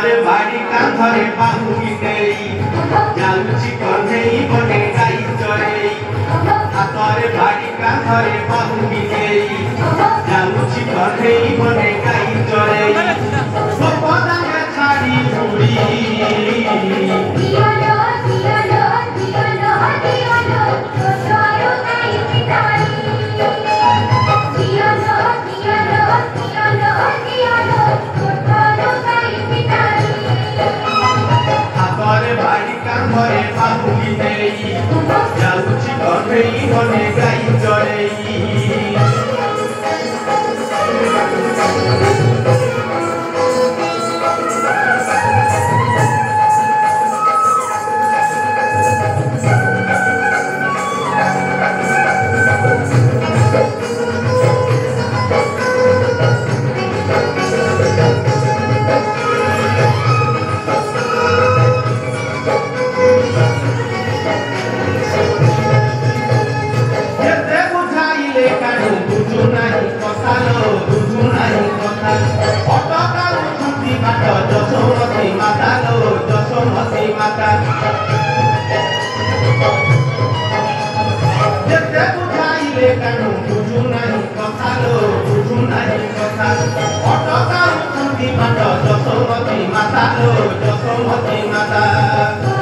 हातरे भारी कांधरे बाहुली देई जालुची कन्हेई बने गाई चरेई हातरे भारी कांधरे बाहुली देई जालुची कन्हेई बने गाई चरेई पदांगे छाड़ी उड़ी घरे बाहुली देई जालुची कन्हेई बने गाई चरेई जसोमती माता लो जसोमती माता जेते बुझाइले कानु बुझु नाही कथा लो बुझु नाही कथा अटका उठंती माता जसोमती माता लो जसोमती माता।